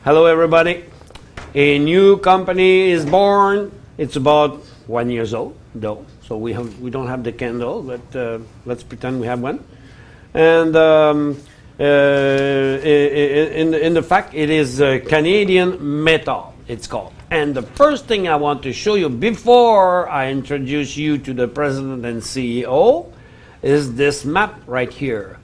Hello everybody. A new company is born. It's about 1 year old though, so we don't have the candle, but let's pretend we have one. And in the fact, it is Canadian metal, it's called. And the first thing I want to show you before I introduce you to the president and CEO is this map right here.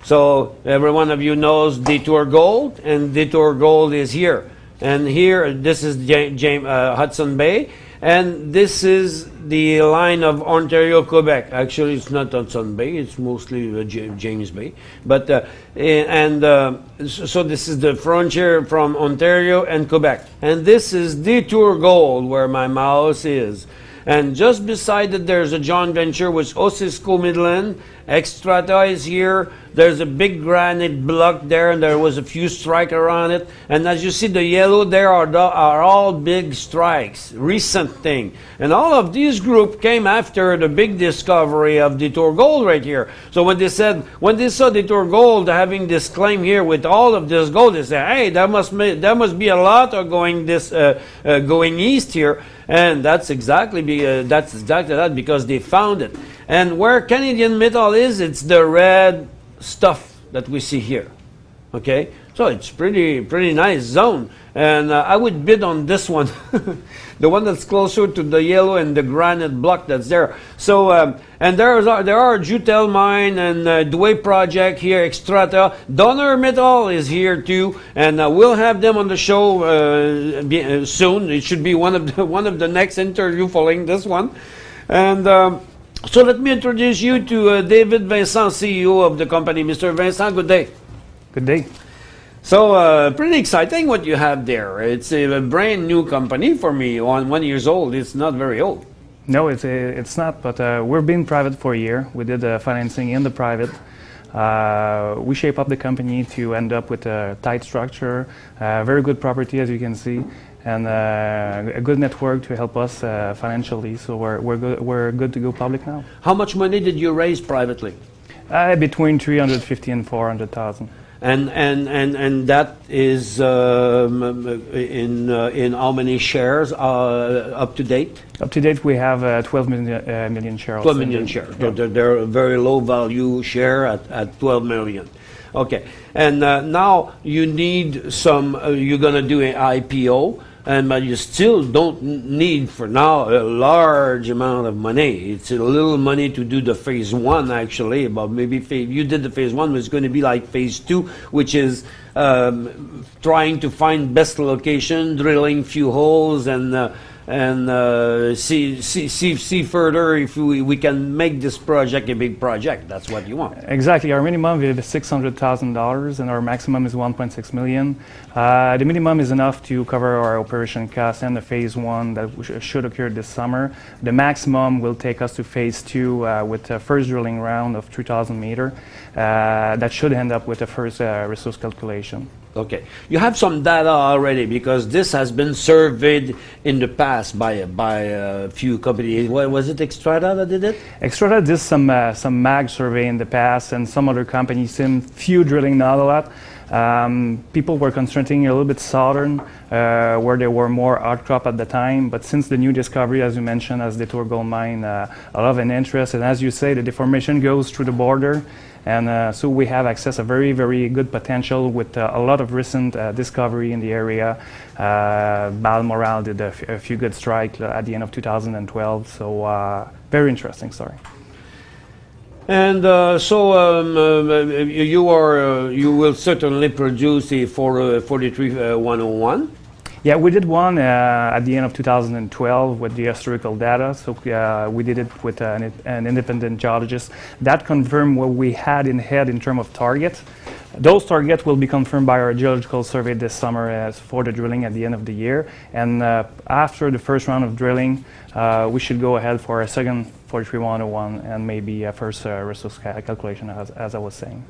So every one of you knows Detour Gold, and Detour Gold is here. And here, this is Hudson Bay, and this is the line of Ontario, Quebec. Actually, it's not Hudson Bay; it's mostly James Bay. But so this is the frontier from Ontario and Quebec, and this is Detour Gold, where my mouse is. And just beside it, there's a joint venture with Osisco Midland. Extrata is here. There's a big granite block there, and there was a few strikes around it. And as you see, the yellow there are all big strikes, recent thing. And all of these groups came after the big discovery of Detour Gold right here. So when they saw Detour Gold having this claim here with all of this gold, they said, "Hey, there must be a lot of going east here." And that's exactly that, because they found it. And where Canadian metal is, it's the red stuff that we see here. Okay, so it's pretty nice zone. And I would bid on this one, the one that's closer to the yellow and the granite block that's there. So and there are Jutel Mine and Douai Project here, Extrata. Donner Metal is here too, and we'll have them on the show soon. It should be one of the next interview following this one. And so let me introduce you to David Vincent, CEO of the company. Mr. Vincent, good day. Good day. So pretty exciting what you have there. It's a brand new company for me. 1 year old. It's not very old. No, it's not. But we've been private for a year. We did financing in the private. We shape up the company to end up with a tight structure, very good property as you can see, and a good network to help us financially. So we're good to go public now. How much money did you raise privately? Between 350 and 400,000. And that is in how many shares up to date? Up to date, we have 12 million shares. 12 million shares. Yeah. They're a very low value share at 12 million. Okay, and now you need some. You're gonna do an IPO. But you still don't need, for now, a large amount of money. It's a little money to do the phase 1, actually. But maybe you did the phase 1, but it's going to be like phase 2, which is trying to find best location, drilling few holes, and see further if we can make this project a big project. That's what you want. Exactly. Our minimum is $600,000 and our maximum is $1.6 million. The minimum is enough to cover our operation costs and the phase 1 that should occur this summer. The maximum will take us to phase 2 with the first drilling round of 3,000 meters. That should end up with the first resource calculation. Okay, you have some data already, because this has been surveyed in the past by a few companies. Was it Extrata that did it? Extrata did some mag survey in the past, and some other companies, few drilling, not a lot. People were concentrating a little bit southern, where there were more outcrop at the time. But since the new discovery, as you mentioned, as Detour Gold Mine, a lot of an interest, and as you say, the deformation goes through the border. And so we have access to very, very good potential with a lot of recent discovery in the area. Balmoral did a few good strikes at the end of 2012. So very interesting story. And you will certainly produce a 43-101. Yeah, we did one at the end of 2012 with the historical data. So we did it with an independent geologist. That confirmed what we had in head in terms of targets. Those targets will be confirmed by our geological survey this summer for the drilling at the end of the year. And after the first round of drilling, we should go ahead for a second 43-101 and maybe a first resource calculation, as I was saying.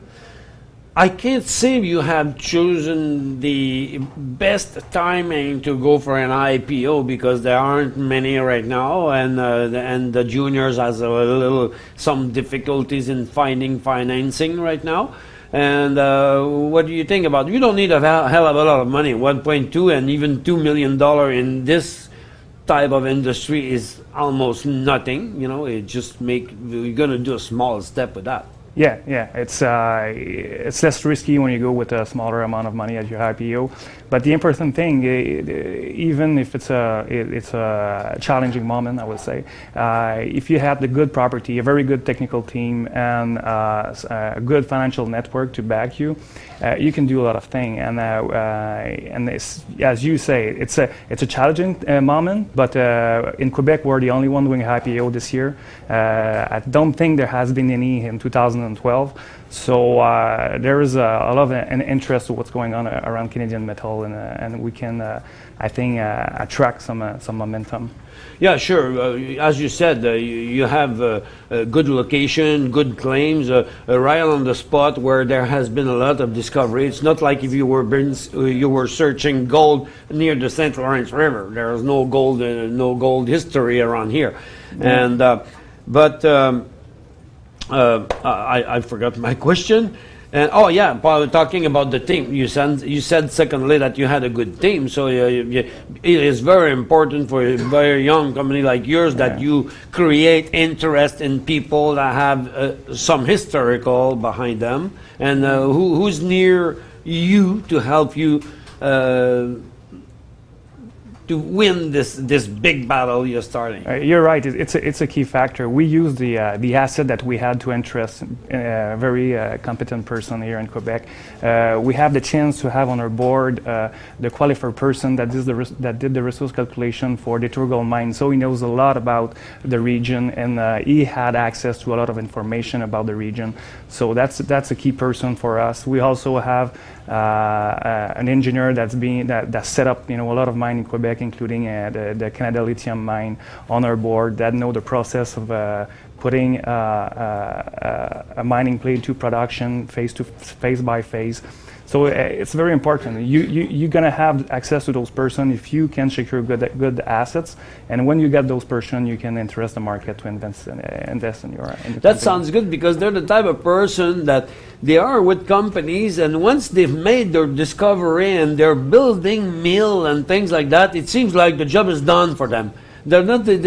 I can't say you have chosen the best timing to go for an IPO, because there aren't many right now, and the juniors has some difficulties in finding financing right now. And what do you think about it? You don't need a hell of a lot of money. 1.2 and even $2 million in this type of industry is almost nothing. You know, it just you're going to do a small step with that. Yeah, it's less risky when you go with a smaller amount of money at your IPO. But the important thing, even if it's a challenging moment, I would say, if you have the good property, a very good technical team, and a good financial network to back you, you can do a lot of things. And it's, as you say, it's a challenging moment. But in Quebec, we're the only one doing IPO this year. I don't think there has been any in 2012. So there is a lot of an interest in what's going on around Canadian metal, and we can, I think, attract some momentum. Yeah, sure. As you said, you have a good location, good claims, right on the spot where there has been a lot of discovery. It's not like if you were searching gold near the St. Lawrence River. There is no gold history around here, and I forgot my question. And talking about the team, you said secondly that you had a good team. So it is very important for a very young company like yours that you create interest in people that have some historical behind them, and who's near you to help you to win this big battle you're starting. You're right. It's a key factor. We use the asset that we had to interest a very competent person here in Quebec. We have the chance to have on our board the qualified person that did the resource calculation for the Detour Gold Mine. So he knows a lot about the region, and he had access to a lot of information about the region. So that's a key person for us. We also have an engineer that set up a lot of mine in Quebec, including the Canada Lithium mine, on our board, that know the process of putting a mining plate to production phase by phase. So it's very important. You're going to have access to those persons if you can secure good assets, and when you get those persons, you can interest the market to invest in your. That sounds good, because they're the type of person that they are with companies, and once they've made their discovery and they're building mill and things like that, it seems like the job is done for them. They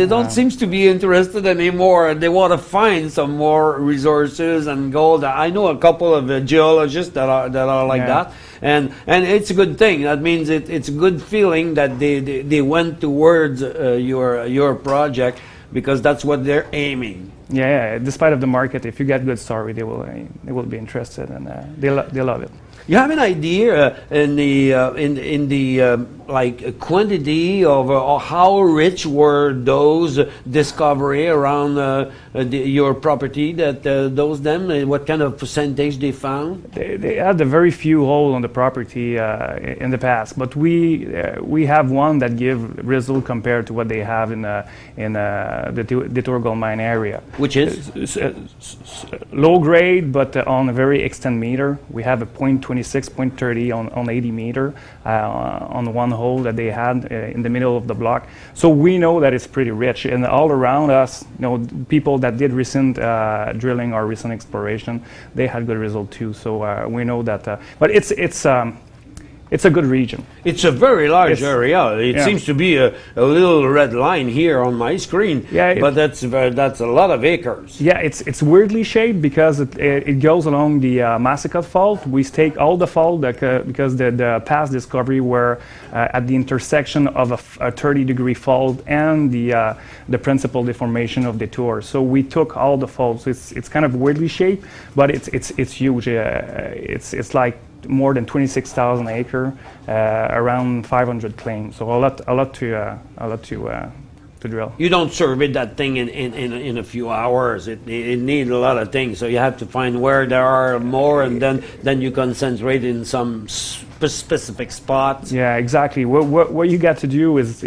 don't seem to be interested anymore. They want to find some more resources and gold. I know a couple of geologists that are like that, and it's a good thing. That means it's a good feeling that they went towards your project, because that's what they're aiming. Yeah. Despite of the market, if you get good story, they will be interested, and they love it. You have an idea in the quantity of how rich were those discovery around your property that what kind of percentage they found? They had a very few holes on the property in the past, but we have one that give result compared to what they have in the Detour Gold Mine area, which is low grade, but on a very extent meter. We have a 0.26, 0.30 on 80 meter on one hole that they had in the middle of the block. So we know that it's pretty rich, and all around us, people that did recent drilling or recent exploration, they had good result too. So we know that, but it's a good region. It's a very large area. It seems to be a little red line here on my screen. Yeah, but that's a lot of acres. Yeah, it's weirdly shaped because it goes along the Massicat Fault. We stake all the fault because the past discovery were at the intersection of a 30-degree fault and the principal deformation of the Detour. So we took all the faults. It's kind of weirdly shaped, but it's huge. It's like more than 26,000 acres, around 500 claims. So a lot to drill. You don't survey that thing in a few hours. It needs a lot of things. So you have to find where there are more, and then you concentrate in some specific spots. Yeah, exactly. What you got to do is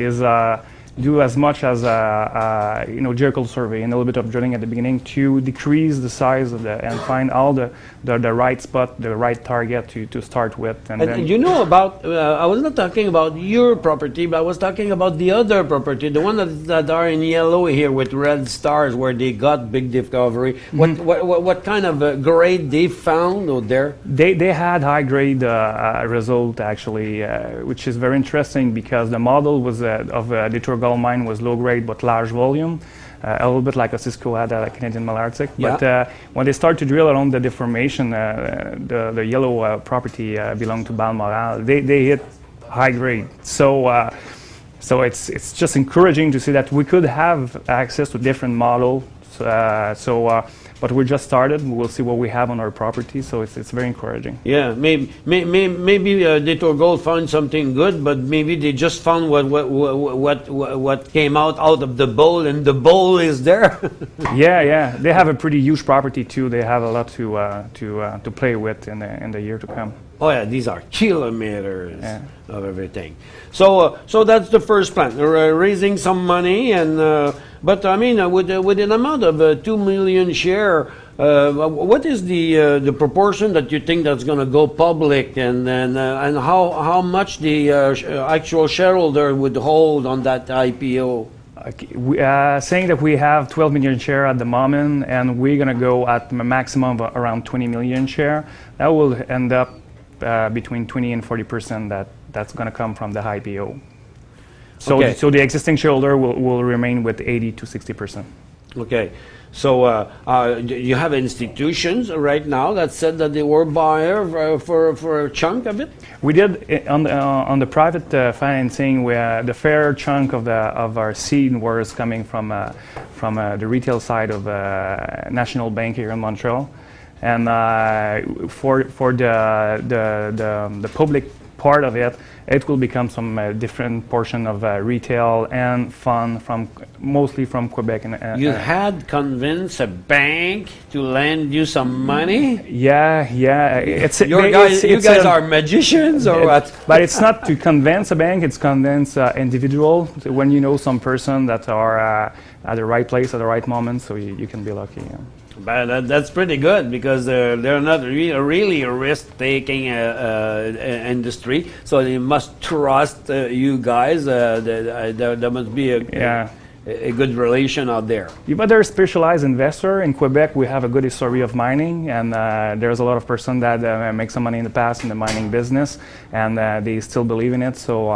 do as much as geological survey and a little bit of drilling at the beginning to decrease the size of and find all the right spot, the right target to start with. And then you know about, I was not talking about your property, but I was talking about the other property, the one that are in yellow here with red stars where they got big discovery. What kind of grade they found out there? They had high grade result actually, which is very interesting because the model was of Detour Gold Mine was low grade but large volume, a little bit like a Cisco had at Canadian Malartic. Yeah. But when they start to drill around the deformation, the yellow property belonged to Balmoral. They hit high grade. So it's just encouraging to see that we could have access to different models. But we just started. We'll see what we have on our property, so it's very encouraging. Yeah, maybe Detour Gold found something good, but maybe they just found what came out of the bowl, and the bowl is there. Yeah. They have a pretty huge property too. They have a lot to play with in the year to come. Oh yeah, these are kilometers of everything. So that's the first plan, raising some money, and but I mean with an amount of 2 million share, what is the proportion that you think that's going to go public, and how much the actual shareholder would hold on that IPO? Saying that we have 12 million share at the moment, and we're going to go at a maximum of around 20 million share. That will end up between 20 and 40% that's going to come from the IPO. So, okay. So the existing shareholder will remain with 80 to 60%. Okay. So you have institutions right now that said that they were buyer for a chunk of it? We did on the private financing, where the fair chunk of our seed was coming from the retail side of National Bank here in Montreal. And for the public part of it, it will become some different portion of retail and fund mostly from Quebec. You had convinced a bank to lend you some money? Yeah. You guys are magicians or what? But it's not to convince a bank; it's convince individual. When you know some person that are at the right place at the right moment, so you can be lucky. Yeah. But that's pretty good, because they're not really a risk-taking industry, so they must trust you guys. There must be a good relation out there. Yeah, but they're a specialized investor. In Quebec, we have a good history of mining, and there's a lot of person that make some money in the past in the mining business, and they still believe in it, so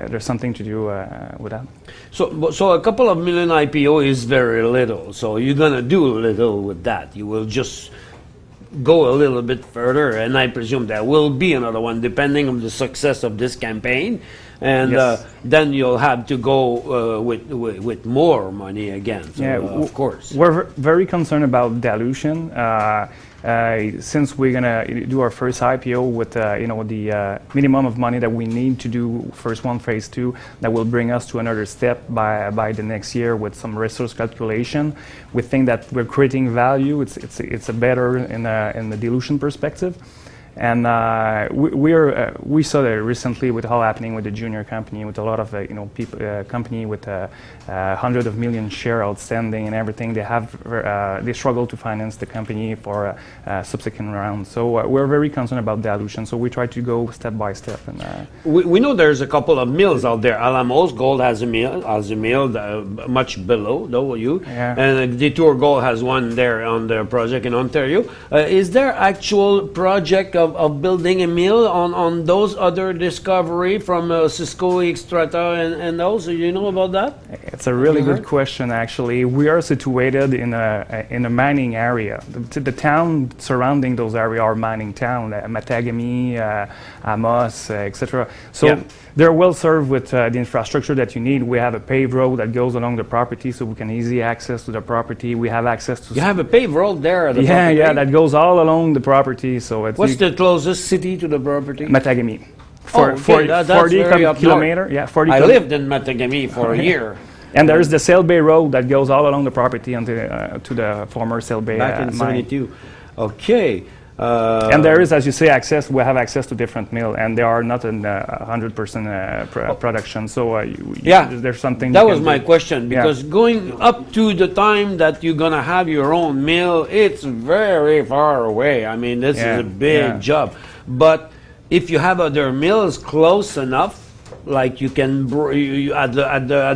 there's something to do with that. So a couple of million IPO is very little, so you're going to do little with that. You will just go a little bit further, and I presume there will be another one depending on the success of this campaign, and yes. Then you'll have to go with more money again. So, of course. We're very concerned about dilution. Since we're gonna do our first IPO with the minimum of money that we need to do phase 1, phase 2, that will bring us to another step by the next year with some resource calculation. We think that we're creating value. It's a better in the dilution perspective. And we saw that recently with all happening with the junior company, with a lot of people, company with 100 of million share outstanding and everything. They struggle to finance the company for subsequent rounds. So we're very concerned about dilution. So we try to go step by step. And we know there's a couple of mills out there. Alamos Gold has a mill much below you, and Detour Gold has one there on the project in Ontario. Is there actual project of building a mill on those other discovery from Cisco, Xstrata, and those? You know about that? It's a really good question, actually. We are situated in a mining area. The town surrounding those areas are mining town, Matagami, Amos, etc. So they're well served with the infrastructure that you need. We have a paved road that goes along the property, so we can easy access to the property. We have access to. You have a paved road there. At the property? Yeah, that goes all along the property. So it's. What's the closest city to the property? Matagami. That's 40 kilometers. Yeah, 40. I lived in Matagami for a year. And there's the Sail Bay Road that goes all along the property to the former Sail Bay back in '72. Okay. And there is, as you say, access. We have access to different mill, and they are not in 100% production. So there's something. That was my question, because going up to the time that you're gonna have your own mill, it's very far away. I mean, this is a big job. But if you have other mills close enough, like you can, at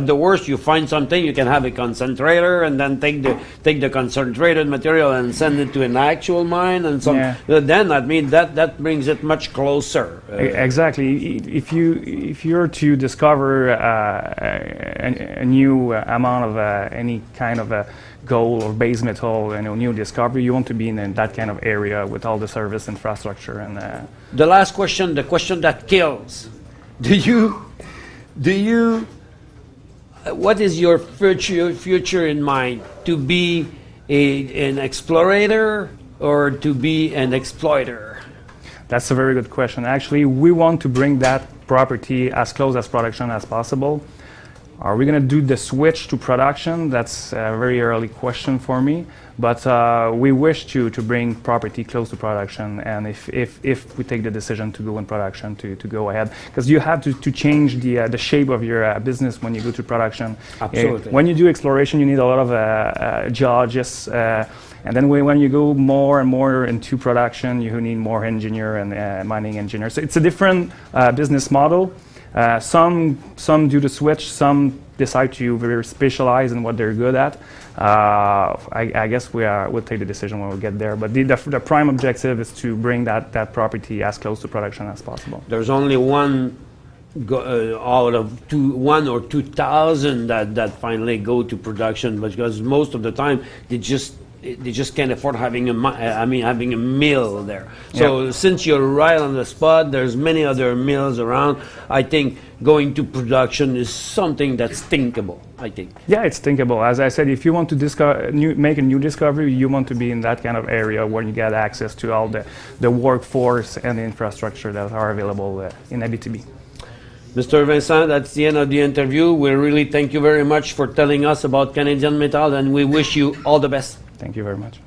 the worst, you find something, you can have a concentrator and then take the concentrated material and send it to an actual mine, and then I mean that brings it much closer. Exactly. If you're to discover a new amount of any kind of a gold or base metal, new discovery, you want to be in that kind of area with all the service infrastructure. And the last question, the question that kills. Do you what is your future in mind? To be an explorator or to be an exploiter? That's a very good question. Actually, we want to bring that property as close as production as possible. Are we going to do the switch to production? That's a very early question for me. But we wish to bring property close to production, and if we take the decision to go in production, to go ahead, because you have to change the shape of your business when you go to production. Absolutely. When you do exploration, you need a lot of geologists, and then when you go more and more into production, you need more engineer and mining engineers. So it's a different business model. Some do the switch, some decide to very specialize in what they're good at. I guess we'll take the decision when we get there. But the prime objective is to bring that property as close to production as possible. There's only one out of 1 or 2,000 that finally go to production, because most of the time they just can't afford having having a mill there. So since you're right on the spot, there's many other mills around. I think going to production is something that's thinkable, I think. Yeah, it's thinkable. As I said, if you want to make a new discovery, you want to be in that kind of area where you get access to all the workforce and the infrastructure that are available in Abitibi. Mr. Vincent, that's the end of the interview. We really thank you very much for telling us about Canadian Metal, and we wish you all the best. Thank you very much.